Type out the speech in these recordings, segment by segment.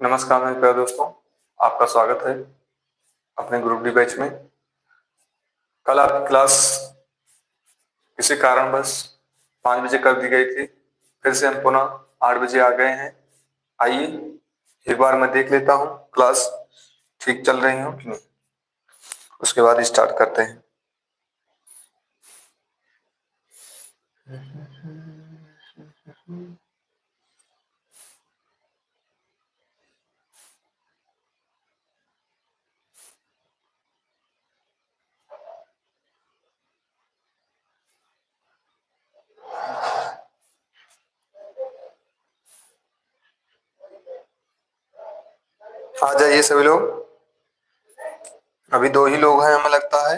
नमस्कार मेरे प्यारे दोस्तों, आपका स्वागत है अपने ग्रुप डी बैच में। कल आपकी क्लास किसी कारणवश 5 बजे कर दी गई थी। फिर से हम पुनः 8 बजे आ गए हैं। आइए एक बार मैं देख लेता हूँ क्लास ठीक चल रही हो कि नहीं, उसके बाद स्टार्ट करते हैं। आ जाइए सभी लोग, अभी 2 ही लोग हैं हमें लगता है।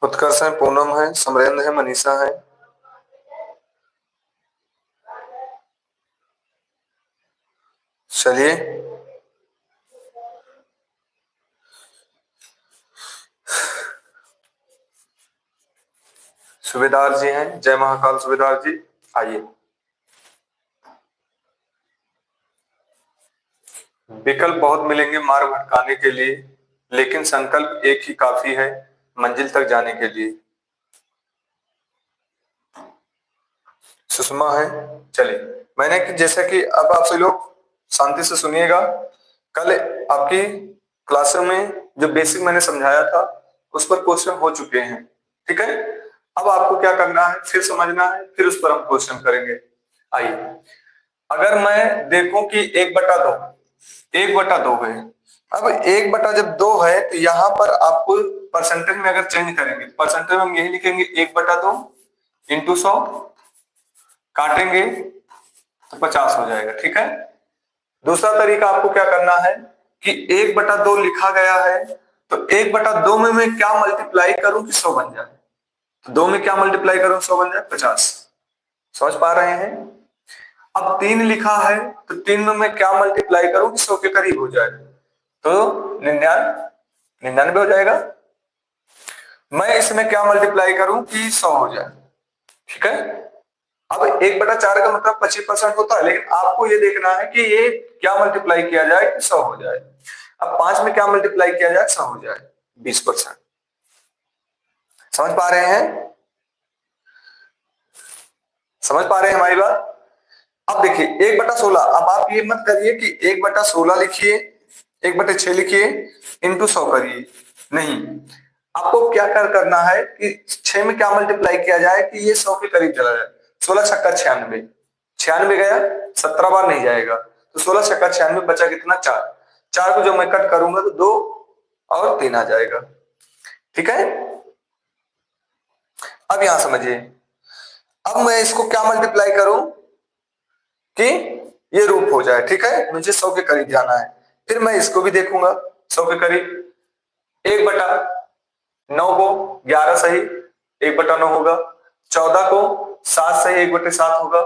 उत्कर्ष है, पूनम है, समरेंद्र है, मनीषा है। चलिए सूबेदार जी हैं, जय महाकाल सूबेदार जी, आइए। विकल्प बहुत मिलेंगे मार्ग भटकाने के लिए, लेकिन संकल्प एक ही काफी है मंजिल तक जाने के लिए। सुषमा है। चलिए, मैंने जैसा कि अब आप सभी लोग शांति से सुनिएगा। कल आपकी क्लासों में जो बेसिक मैंने समझाया था उस पर क्वेश्चन हो चुके हैं, ठीक है। अब आपको क्या करना है, फिर समझना है, फिर उस पर हम क्वेश्चन करेंगे। आइए, अगर मैं देखूं कि 1/2 है। अब 1/2 जब 2 है तो यहाँ पर आपको परसेंटेज में अगर चेंज करेंगे, परसेंटेज में हम यही लिखेंगे 1/2 इंटू 100, काटेंगे तो 50 हो जाएगा, ठीक है। दूसरा तरीका आपको क्या करना है कि 1/2 लिखा गया है तो 1/2 में मैं क्या मल्टीप्लाई करूं कि 100 बन जाए। तो 2 में क्या मल्टीप्लाई करूं 100 बन जाए 50। समझ पा रहे हैं। अब 3 लिखा है तो 3 में मैं क्या मल्टीप्लाई करूं कि 100 के करीब हो जाए, तो 99 हो जाएगा। मैं इसमें क्या मल्टीप्लाई करूं कि 100 हो जाए, ठीक है। अब 1/4 का मतलब 25% होता है, लेकिन आपको ये देखना है कि ये क्या मल्टीप्लाई किया जाए कि 100 हो जाए। अब 5 में क्या मल्टीप्लाई किया जाए 100 हो जाए, 20%। समझ पा रहे हैं, समझ पा रहे हैं हमारी बात। अब देखिए 1/16, अब आप ये मत करिए कि 1/16 लिखिए, 1/6 लिखिए, इंटू 100 करिए, नहीं। आपको क्या करना है कि 6 में क्या मल्टीप्लाई किया जाए कि ये 100 के करीब चला जाए। 16 छक्का 96, 96 गया, 17 बार नहीं जाएगा, तो 16 छक्का 96 बचा कितना 4। 4 को जब मैं कट करूंगा तो 2 और 3 आ जाएगा, ठीक है। अब यहां समझिए, अब मैं इसको क्या मल्टीप्लाई करूं कि ये रूप हो जाए, ठीक है। मुझे 100 के करीब जाना है, फिर मैं इसको भी देखूंगा 100 के करीब। 1/9 को 11 सही 1/9 होगा, 14 को 7 सही 1/7 होगा,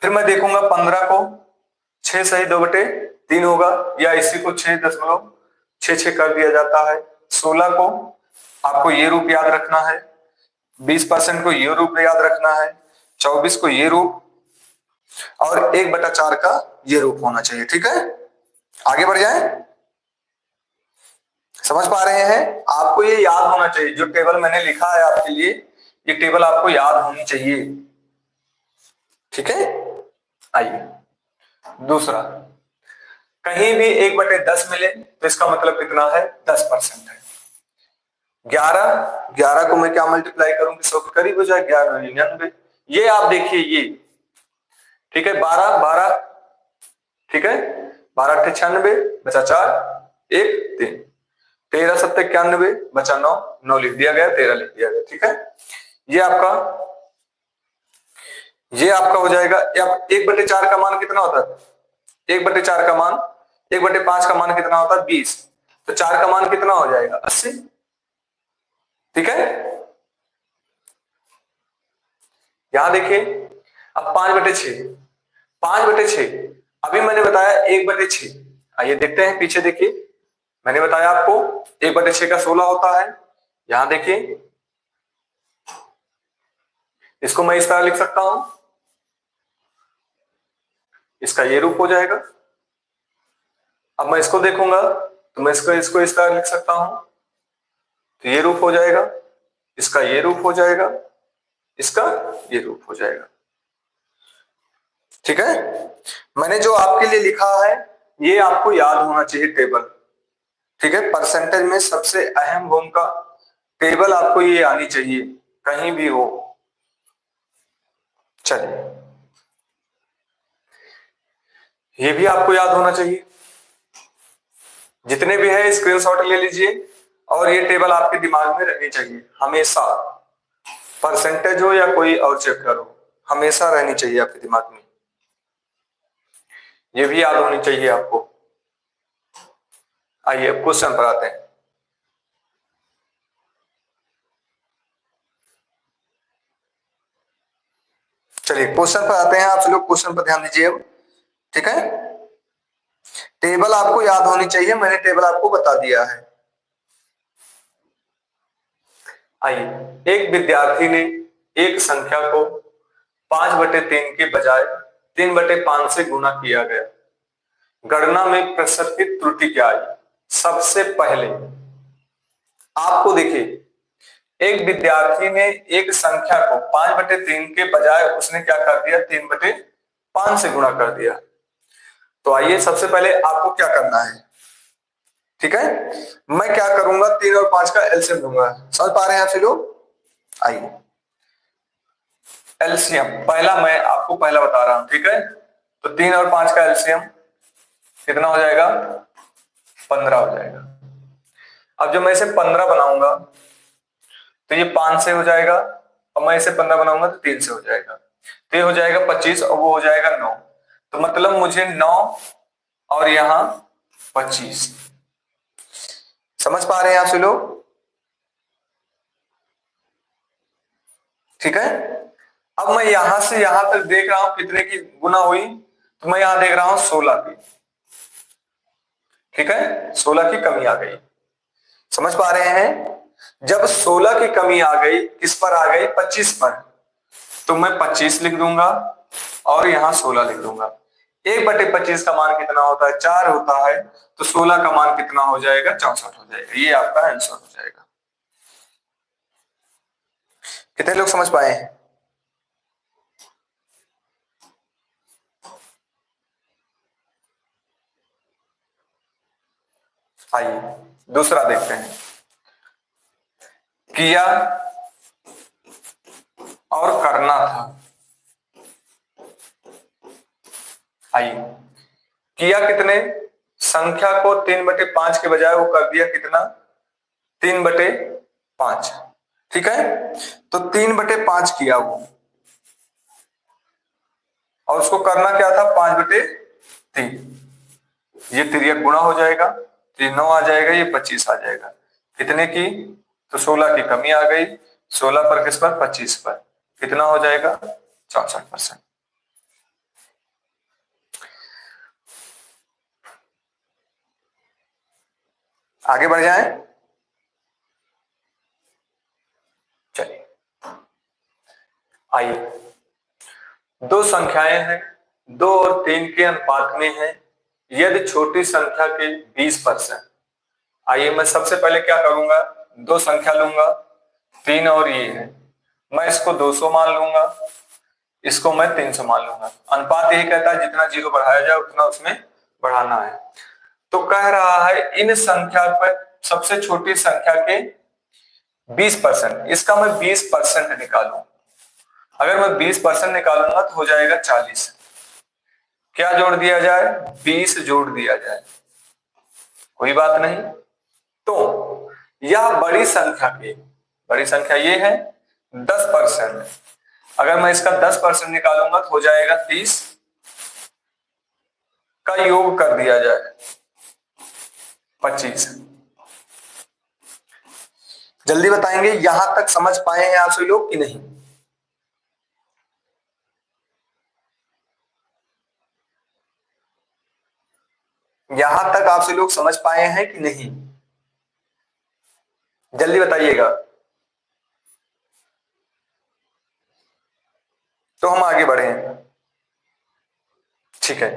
फिर मैं देखूंगा 15 को 6 सही 2/3 होगा, या इसी को 6.66 कर दिया जाता है। 16 को आपको ये रूप याद रखना है, 20% को ये रूप याद रखना है, 24 को ये रूप, और 1/4 का ये रूप होना चाहिए, ठीक है। आगे बढ़ जाए। समझ पा रहे हैं, आपको ये याद होना चाहिए, जो टेबल मैंने लिखा है आपके लिए, ये टेबल आपको याद होनी चाहिए, ठीक है। आइए दूसरा, कहीं भी 1/10 मिले तो इसका मतलब कितना है 10% है। 11 को मैं क्या मल्टीप्लाई करूंगी 100 के करीब हो जाए, 11×99, ये आप देखिए ये, ठीक है। 12 ठीक है, 12×98 बचा 4 1 3, 13×7=91 बचा 9 9 लिख दिया गया, 13 लिख दिया गया, ठीक है। ये आपका हो जाएगा। अब 1/4 का मान कितना होता है, 1/4 का मान 1/5 का मान कितना होता है 20, तो 4 का मान कितना हो जाएगा 80, ठीक है। यहां देखिए, अब 5/6, 5/6 अभी मैंने बताया 1/6। आइए देखते हैं, पीछे देखिए, मैंने बताया आपको 1/6 का 16 होता है। यहां देखिए इसको मैं इस तरह लिख सकता हूं, इसका ये रूप हो जाएगा। अब मैं इसको देखूंगा तो मैं इसको इस तरह लिख सकता हूं, तो ये रूप हो जाएगा, इसका ये रूप हो जाएगा, इसका ये रूप हो जाएगा। ठीक है, मैंने जो आपके लिए लिखा है ये आपको याद होना चाहिए टेबल। ठीक है, परसेंटेज में सबसे अहम भूमिका टेबल आपको ये आनी चाहिए कहीं भी हो। चलिए, ये भी आपको याद होना चाहिए। जितने भी है स्क्रीनशॉट ले लीजिए और ये टेबल आपके दिमाग में रहनी चाहिए हमेशा। परसेंटेज हो या कोई और चैप्टर हो, हमेशा रहनी चाहिए आपके दिमाग में, ये भी याद होनी चाहिए आपको। आइए अब क्वेश्चन पर आते हैं। चलिए क्वेश्चन पर आते हैं, आप लोग क्वेश्चन पर ध्यान दीजिए अब। ठीक है, टेबल आपको याद होनी चाहिए, मैंने टेबल आपको बता दिया है। आइए, एक विद्यार्थी ने एक संख्या को 5/3 के बजाय 3/5 से गुणा किया गया, गणना में प्रतिशत की त्रुटि क्या आई। सबसे पहले आपको देखिए, एक विद्यार्थी ने एक संख्या को 5/3 के बजाय उसने क्या कर दिया, 3/5 से गुणा कर दिया। तो आइए सबसे पहले आपको क्या करना है। ठीक है, मैं क्या करूंगा, 3 और 5 का एलसीएम लूंगा। समझ पा रहे हैं आप लोग? आइए एलसीएम पहला मैं आपको पहला बता रहा हूं। ठीक है, तो 3 और 5 का एलसीएम कितना हो जाएगा, 15 हो जाएगा। अब जब मैं इसे 15 बनाऊंगा तो ये 5 से हो जाएगा, और मैं इसे 15 बनाऊंगा तो 3 से हो जाएगा, तो ये हो जाएगा 25 और वो हो जाएगा 9। तो मतलब मुझे 9 और यहां 25। समझ पा रहे हैं आप लोग? ठीक है, अब मैं यहां से यहां तक देख रहा हूं कितने की गुना हुई, तो मैं यहां देख रहा हूं 16 की। ठीक है, 16 की कमी आ गई। समझ पा रहे हैं? जब 16 की कमी आ गई, किस पर आ गई, 25 पर, तो मैं 25 लिख दूंगा और यहां 16 लिख दूंगा। 1/25 का मान कितना होता है, 4 होता है, तो 16 का मान कितना हो जाएगा, 64 हो जाएगा। ये आपका आंसर हो जाएगा। कितने लोग समझ पाए हैं? आइए दूसरा देखते हैं। किया और करना था। आइए, किया कितने, संख्या को 3/5 के बजाय वो कर दिया कितना, 3/5। ठीक है, तो 3/5 किया वो, और उसको करना क्या था, 5/3। ये तिर्यक गुणा हो जाएगा, तो ये 9 आ जाएगा, ये 25 आ जाएगा। कितने की, तो 16 की कमी आ गई। 16 पर किस पर, 25 पर, कितना हो जाएगा, 64%। आगे बढ़ जाए। चलिए आइए, दो संख्याएं हैं, 2 और 3 के अनुपात में है, यदि छोटी संख्या के 20%। आइए मैं सबसे पहले क्या करूंगा, दो संख्या लूंगा, 3 और ये है, मैं इसको 200 मान लूंगा, इसको मैं 300 मान लूंगा। अनुपात यही कहता है जितना जीरो बढ़ाया जाए उतना उसमें बढ़ाना है। तो कह रहा है इन संख्या पर सबसे छोटी संख्या के 20%, इसका मैं 20% निकालूं। अगर मैं 20% निकालूंगा तो हो जाएगा 40। क्या जोड़ दिया जाए, 20 जोड़ दिया जाए, कोई बात नहीं। तो यह बड़ी संख्या की, बड़ी संख्या ये है 10%, अगर मैं इसका 10% निकालूंगा तो हो जाएगा 30, का योग कर दिया जाए 25। जल्दी बताएंगे, यहां तक समझ पाए हैं आप सभी लोग कि नहीं? यहां तक आप सभी लोग समझ पाए हैं कि नहीं, जल्दी बताइएगा। तो हम आगे बढ़े हैं। ठीक है,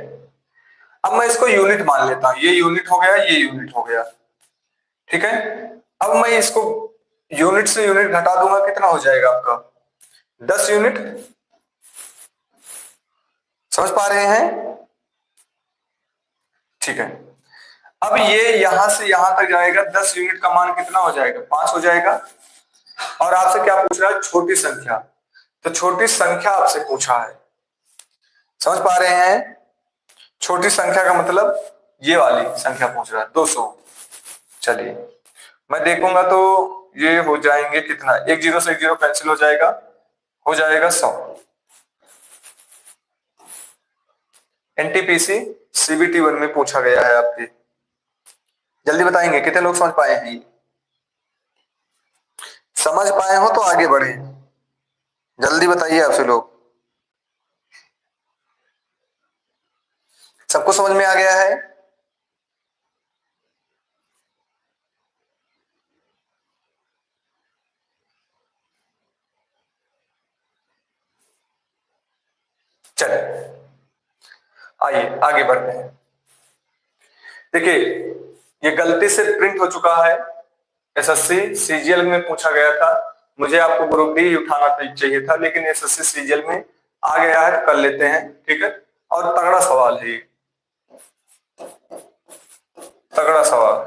अब मैं इसको यूनिट मान लेता हूं, ये यूनिट हो गया, ये यूनिट हो गया। ठीक है, अब मैं इसको यूनिट से यूनिट घटा दूंगा, कितना हो जाएगा आपका 10 यूनिट। समझ पा रहे हैं? ठीक है, अब ये यहां से यहां तक जाएगा, 10 यूनिट का मान कितना हो जाएगा 5 हो जाएगा। और आपसे क्या पूछ रहा है, छोटी संख्या, तो छोटी संख्या आपसे पूछा है। समझ पा रहे हैं? छोटी संख्या का मतलब ये वाली संख्या पूछ रहा है 200। चलिए मैं देखूंगा तो ये हो जाएंगे कितना, एक जीरो से एक जीरो कैंसिल हो जाएगा, हो जाएगा 100। एनटीपीसी सीबीटी 1 में पूछा गया है आपके। जल्दी बताएंगे कितने लोग समझ पाए हैं? समझ पाए हो तो आगे बढ़े, जल्दी बताइए आपसे लोग। सबको समझ में आ गया है? चलिए आइए आगे बढ़ते हैं। देखिए ये गलती से प्रिंट हो चुका है, एसएससी सीजीएल में पूछा गया था, मुझे आपको ग्रुप डी उठाना चाहिए था, लेकिन एसएससी सीजीएल में आ गया है, कर लेते हैं। ठीक है, और तगड़ा सवाल है ये, तगड़ा सवाल।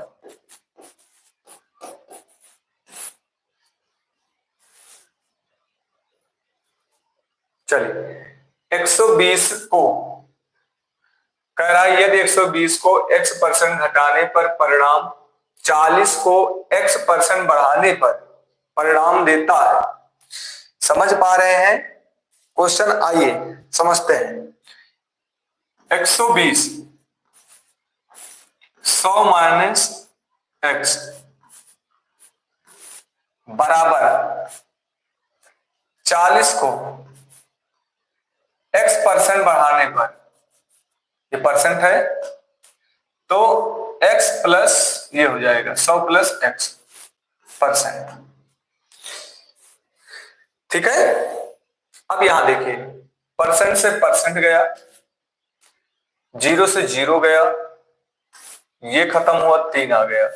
चलिए 120 को कह रहा है, यदि 120 को x% घटाने पर परिणाम 40 को x% बढ़ाने पर परिणाम देता है। समझ पा रहे हैं क्वेश्चन? आइए समझते हैं। 120 100 माइनस x बराबर 40 को x% बढ़ाने पर, ये परसेंट है तो x प्लस ये हो जाएगा 100 प्लस x परसेंट। ठीक है, अब यहां देखिए परसेंट से परसेंट गया, जीरो से जीरो गया, ये खत्म हुआ, 3 आ गया।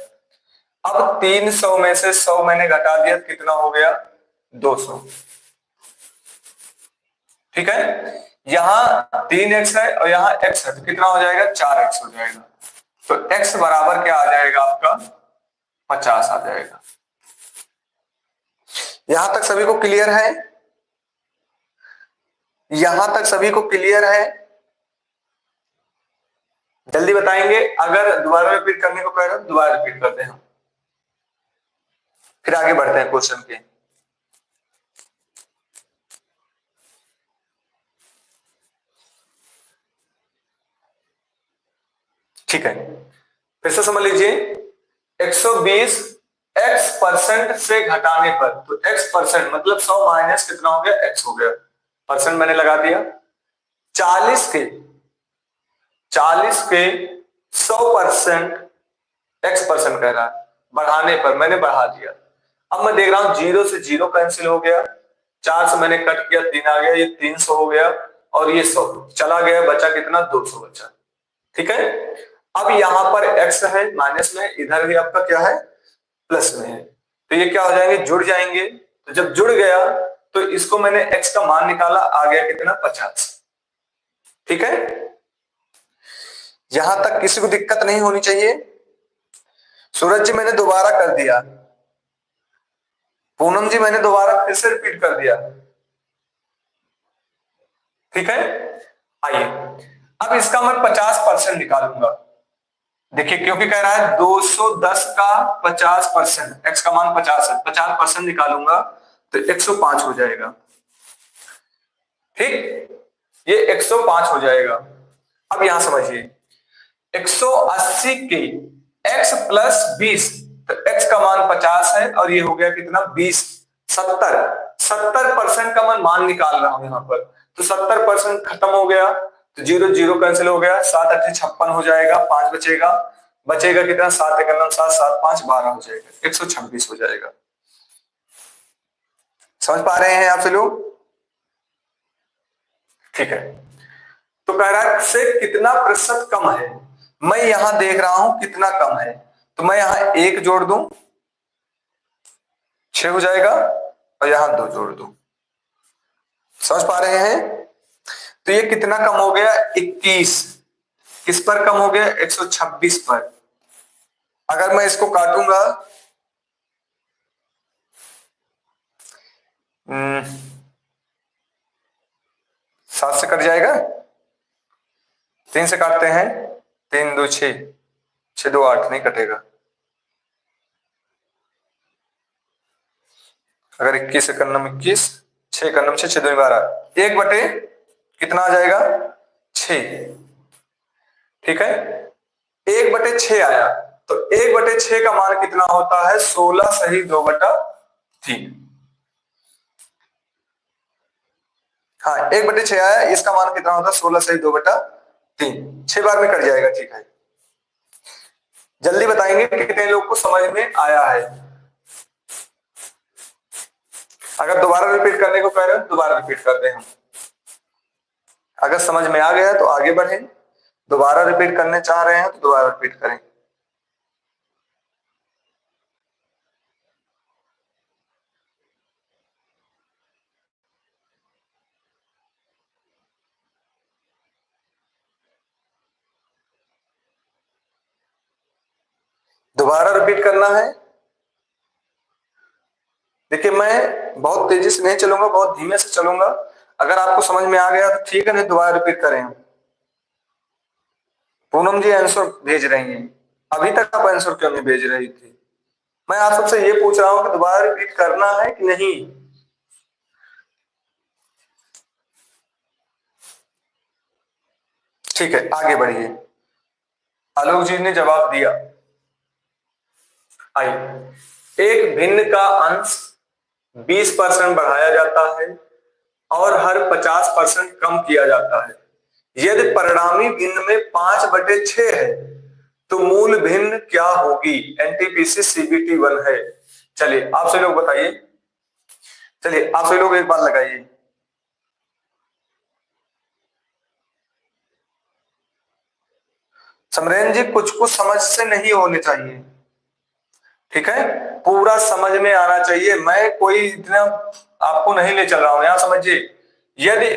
अब 300 में से 100 मैंने घटा दिया, कितना हो गया 200। ठीक है, यहां 3x है और यहां x है, तो कितना हो जाएगा 4x हो जाएगा। तो x बराबर क्या आ जाएगा आपका 50 आ जाएगा। यहां तक सभी को क्लियर है? यहां तक सभी को क्लियर है? जल्दी बताएंगे, अगर दोबारा रिपीट करने को कह रहे हो दोबारा रिपीट करते हैं, फिर आगे बढ़ते हैं क्वेश्चन के। ठीक है, फिर से समझ लीजिए, 120 x% से घटाने पर, तो x% मतलब 100 माइनस कितना हो गया x हो गया, परसेंट मैंने लगा दिया। 40 के 100% x% कह रहा है, बढ़ाने पर मैंने बढ़ा दिया। अब मैं देख रहा हूं जीरो से जीरो कैंसिल हो गया, 4 से मैंने कट किया, 3 आ गया, ये 300 हो गया, और ये 100 चला गया, बचा कितना 200 बचा। ठीक है, अब यहां पर x है माइनस में, इधर भी आपका क्या है प्लस में है, तो ये क्या हो जाएंगे जुड़ जाएंगे। तो जब जुड़ गया तो इसको मैंने x का मान निकाला, आ गया कितना 50। ठीक है, यहां तक किसी को दिक्कत नहीं होनी चाहिए। सूरज जी मैंने दोबारा कर दिया, पूनम जी मैंने दोबारा फिर से रिपीट कर दिया। ठीक है, आइए अब इसका मैं 50% निकालूंगा। देखिए क्योंकि कह रहा है 210 का 50%, x का मान 50 है, 50% निकालूंगा तो 105 हो जाएगा। ठीक, ये 105 हो जाएगा। अब यहां समझिए 180 के x प्लस 20, तो x का मान 50 है और ये हो गया कितना 20, 70% का मैं मान निकाल रहा हूं यहां पर, तो 70% खत्म हो गया, तो जीरो जीरो कैंसिल हो गया, 7 8 56 हो जाएगा, 5 बचेगा, बचेगा कितना 7 1 9 7 7 5 12 हो जाएगा, 126 हो जाएगा। समझ पा रहे हैं आप लोग? ठीक है, तो कह रहा है से कितना प्रतिशत कम है। मैं यहां देख रहा हूं कितना कम है, तो मैं यहां 1 जोड़ दूं 6 हो जाएगा, और यहां 2 जोड़ दूं। समझ पा रहे हैं? तो ये कितना कम हो गया? 21। किस पर कम हो गया? 126 पर। अगर मैं इसको काटूंगा 7 से कट जाएगा, 3 से काटते हैं, 3 2 6, 6 2 8, नहीं कटेगा। अगर 21 का नम 21, 6 का नम 6, 6 2 12, 1 बटे कितना आ जाएगा? 6। ठीक है, 1 बटे 6 आया, तो 1 बटे 6 का मान कितना होता है? 16 सही 2 बटा 3। हाँ, 1 बटे 6 आया, इसका मान कितना होता है? 16 सही 2 बटा 3। 6 बार में कट जाएगा। ठीक है, जल्दी बताएंगे कितने लोग को समझ में आया है। अगर दोबारा रिपीट करने को कह रहे हो दोबारा रिपीट कर दे हम। अगर समझ में आ गया तो आगे बढ़े, दोबारा रिपीट करने चाह रहे हैं तो दोबारा रिपीट करें। दोबारा रिपीट करना है। देखिए, मैं बहुत तेजी से नहीं चलूंगा, बहुत धीमे से चलूंगा। अगर आपको समझ में आ गया तो ठीक है, नहीं दोबारा रिपीट करें। पूनम जी आंसर भेज रही हैं, अभी तक आप आंसर क्यों नहीं भेज रही थी? मैं आप सबसे ये पूछ रहा हूं कि दोबारा रिपीट करना है कि नहीं। ठीक है, आगे बढ़िए। आलोक जी ने जवाब दिया। आइए, एक भिन्न का अंश 20% बढ़ाया जाता है और हर 50% कम किया जाता है। यदि परिणामी भिन्न में 5/6 है तो मूल भिन्न क्या होगी? एनटीपीसी सीबीटी 1 है। चलिए आप सभी लोग बताइए, चलिए आप सभी लोग एक बार लगाइए। समरेन जी, कुछ कुछ समझ से नहीं होने चाहिए, ठीक है, पूरा समझ में आना चाहिए। मैं कोई इतना आपको नहीं ले चल रहा हूं, यहां समझिए। यदि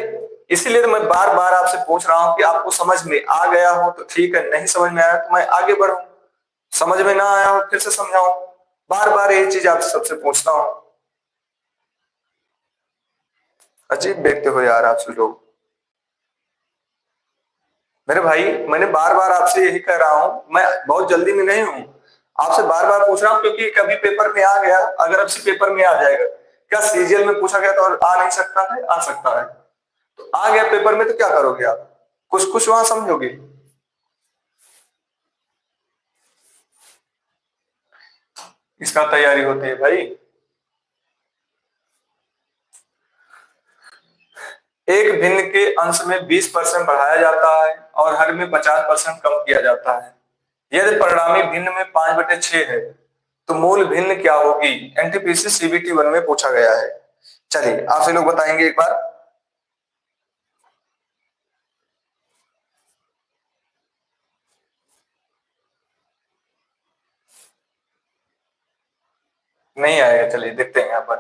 इसीलिए तो मैं बार बार आपसे पूछ रहा हूं कि आपको समझ में आ गया हो तो ठीक है, नहीं समझ में आया तो मैं आगे बढ़ूं, समझ में ना आया हो फिर से समझाऊं। बार बार ये चीज आप सबसे पूछता हूं। अजीब देखते हो यार आप सब लोग। मेरे भाई, मैंने बार बार आपसे यही कह रहा हूं, मैं बहुत जल्दी में नहीं हूं, आपसे बार बार पूछ रहा हूं क्योंकि कभी पेपर में आ गया, अगर अब से पेपर में आ जाएगा। क्या सीजीएल में पूछा गया तो और आ नहीं सकता है? आ सकता है। तो आ गया पेपर में तो क्या करोगे आप? कुछ कुछ वहां समझोगे। इसका तैयारी होती है भाई। एक भिन्न के अंश में 20% बढ़ाया जाता है और हर में 50% कम किया जाता है। यदि परिणामी भिन्न में 5/6 है तो मूल भिन्न क्या होगी? एनटीपीसी सीबीटी 1 में पूछा गया है। चलिए आप से लोग बताएंगे एक बार। नहीं आएगा, चलिए देखते हैं। यहाँ पर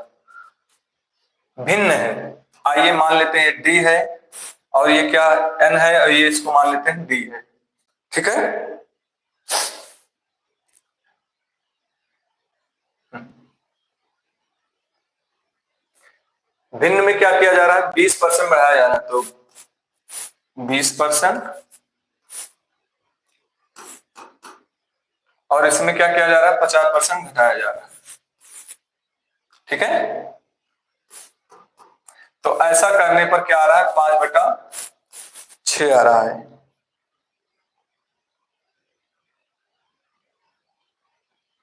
भिन्न है, आइए मान लेते हैं डी है, और ये क्या एन है, और ये इसको मान लेते हैं डी है। ठीक है, भिन्न में क्या किया जा रहा है? 20% बढ़ाया जा रहा है, तो 20%, और इसमें क्या किया जा रहा है? 50% घटाया जा रहा है। ठीक है, तो ऐसा करने पर क्या आ रहा है? 5/6 आ रहा है।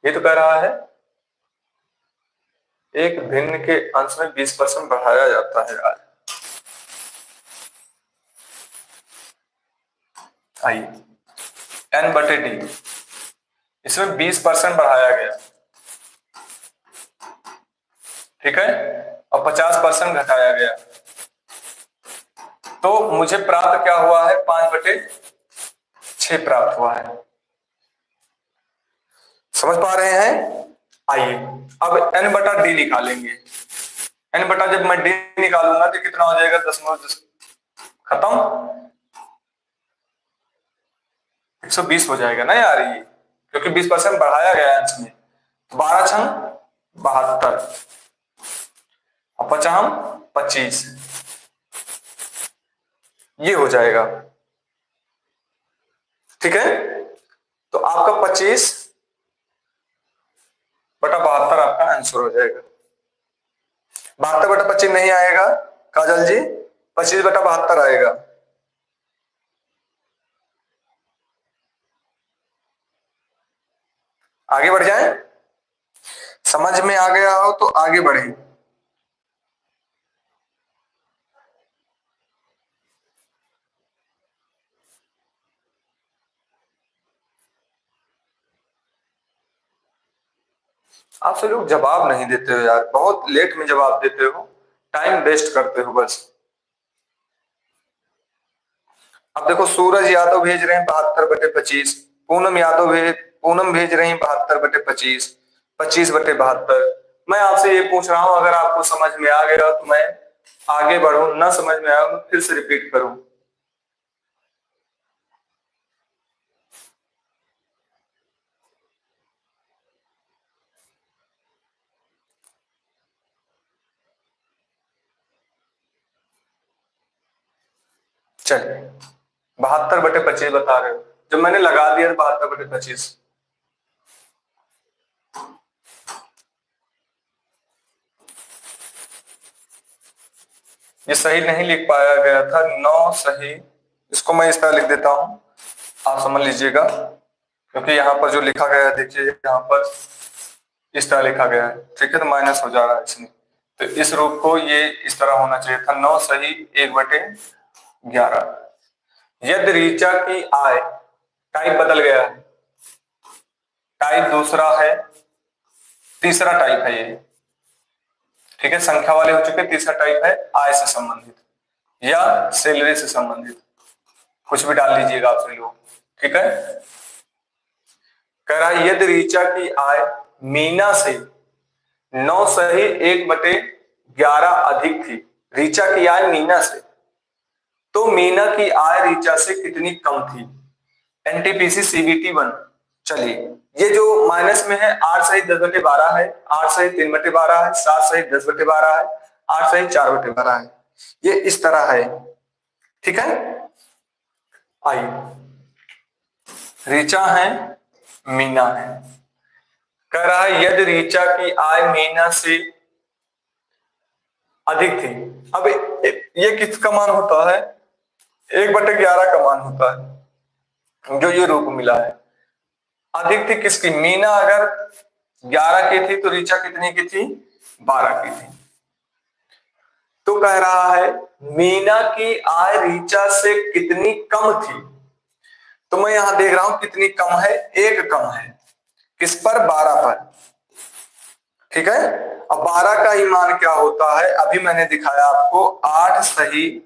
ये तो कह रहा है एक भिन्न के अंश में 20% बढ़ाया जाता है। आज आइए, n/d, इसमें 20% बढ़ाया गया, ठीक है, और 50% घटाया गया, तो मुझे प्राप्त क्या हुआ है, 5/6 प्राप्त हुआ है। समझ पा रहे हैं? आइए अब n/d निकालेंगे। n/, जब मैं d निकालूंगा तो कितना हो जाएगा, 10 खत्म, 120 हो जाएगा ना यार ये, क्योंकि 20% बढ़ाया गया है अंश में। 12×6 = 72 और 5×25 ये हो जाएगा। ठीक है, तो आपका 25/72 आपका आंसर हो जाएगा। 72/25 नहीं आएगा काजल जी, 25/72 आएगा। आगे बढ़ जाए, समझ में आ गया हो तो आगे बढ़े। आप सब लोग जवाब नहीं देते हो यार, बहुत लेट में जवाब देते हो, टाइम वेस्ट करते हो बस। अब देखो सूरज यादव भेज रहे हैं 72/25, पूनम भेज रही है 72/25, 25/72। मैं आपसे ये पूछ रहा हूं, अगर आपको समझ में आ गया तो मैं आगे बढ़ूं, ना समझ में आया तो फिर से रिपीट करूं। चलिए 72/25 बता रहे हो, जब मैंने लगा दिया 72/25। ये सही नहीं लिख पाया गया था, 9 सही, इसको मैं इस तरह लिख देता हूं, आप समझ लीजिएगा, क्योंकि यहाँ पर जो लिखा गया है देखिए, यहाँ पर इस तरह लिखा गया है, ठीक है, तो माइनस हो जा रहा है इसमें, तो इस रूप को ये इस तरह होना चाहिए था, 9 सही 1/11। यदि ऋचा की आय, टाइप बदल गया है, टाइप दूसरा है, तीसरा टाइप है ये, ठीक है, संख्या वाले हो चुके, तीसरा टाइप है आय से संबंधित या सैलरी से संबंधित, कुछ भी डाल लीजिएगा आप सभी लोग, ठीक है। कह रहा है यदि ऋचा की आय मीना से 9 सही 1/11 अधिक थी, ऋचा की आय मीना से, तो मीना की आय ऋचा से कितनी कम थी, एनटीपीसी सीबीटी 1। चलिए ये जो माइनस में है 8 सही 10/12 है, 8 सही 3/12 है, 7 सही 10/12 है, 8 सही 4/12 है, ये इस तरह है, ठीक है। आइए ऋचा है मीना है, कह रहा है यदि ऋचा की आय मीना से अधिक थी, अब ये किसका मान होता है, 1/11 का मान होता है, जो ये रूप मिला है। अधिक थी किसकी, मीना अगर 11 की थी तो ऋचा कितनी की थी, 12 की थी। तो कह रहा है मीना की आय ऋचा से कितनी कम थी, तो मैं यहां देख रहा हूं कितनी कम है, 1 कम है, किस पर, 12 पर, ठीक है। अब 12 का ही मान क्या होता है, अभी मैंने दिखाया आपको, 8 सही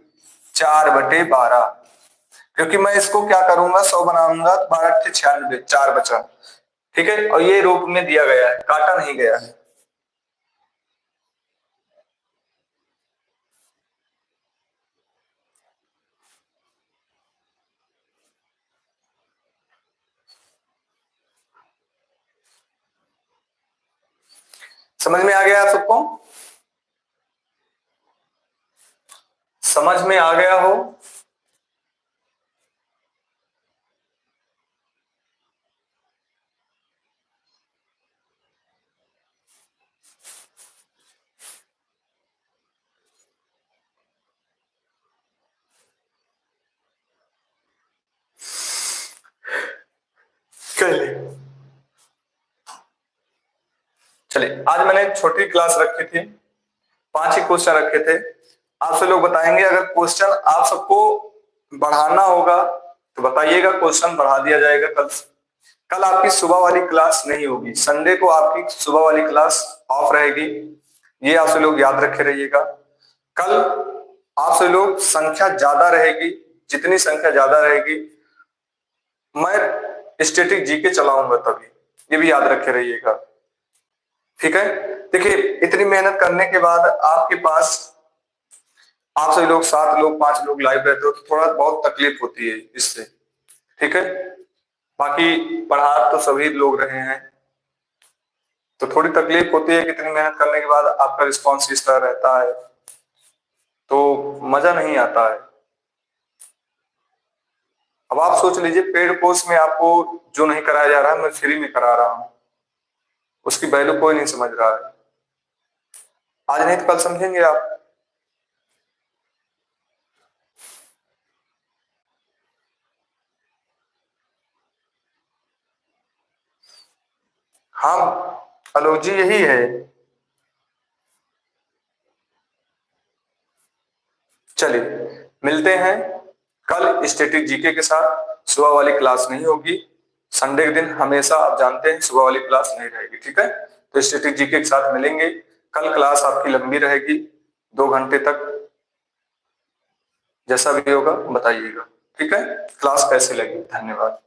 4/12, क्योंकि मैं इसको क्या करूंगा 100 बनाऊंगा, 12 96, 4 बचा, ठीक है, और ये रूप में दिया गया है, काटा नहीं गया है। समझ में आ गया आप सबको, समझ में आ गया हो, चलिए आज मैंने छोटी क्लास रखी थी, 5 ही क्वेश्चन रखे थे, आपसे लोग बताएंगे, अगर क्वेश्चन आप सबको बढ़ाना होगा तो बताइएगा, क्वेश्चन बढ़ा दिया जाएगा। कल आपकी सुबह वाली क्लास नहीं होगी, संडे को आपकी सुबह वाली क्लास ऑफ रहेगी, ये आपसे लोग याद रखे रहिएगा। कल आप सभी लोग संख्या ज्यादा रहेगी, जितनी संख्या ज्यादा रहेगी मैं स्टैटिक जीके चलाऊंगा तभी, ये भी याद रखे रहिएगा। ठीक है, देखिए इतनी मेहनत करने के बाद आपके पास आप सभी लोग 7 लोग 5 लोग लाइव रहते हो तो थोड़ा बहुत तकलीफ होती है इससे। ठीक है, बाकी पढ़ा तो सभी लोग रहे हैं, तो थोड़ी तकलीफ होती है कि इतनी मेहनत करने के बाद आपका रिस्पॉन्स इस तरह रहता है तो मजा नहीं आता है। अब आप सोच लीजिए पेड कोर्स में आपको जो नहीं कराया जा रहा है मैं फ्री में करा रहा हूं, उसकी वैल्यू कोई नहीं समझ रहा है। आज नहीं तो कल समझेंगे आप। हाँ अलोक जी यही है। चलिए मिलते हैं कल स्टैटिक जीके के साथ। सुबह वाली क्लास नहीं होगी, संडे के दिन हमेशा आप जानते हैं सुबह वाली क्लास नहीं रहेगी। ठीक है, तो स्टैटिक जीके के साथ मिलेंगे कल। क्लास आपकी लंबी रहेगी 2 घंटे तक, जैसा भी होगा बताइएगा। ठीक है, क्लास कैसी लगी, धन्यवाद।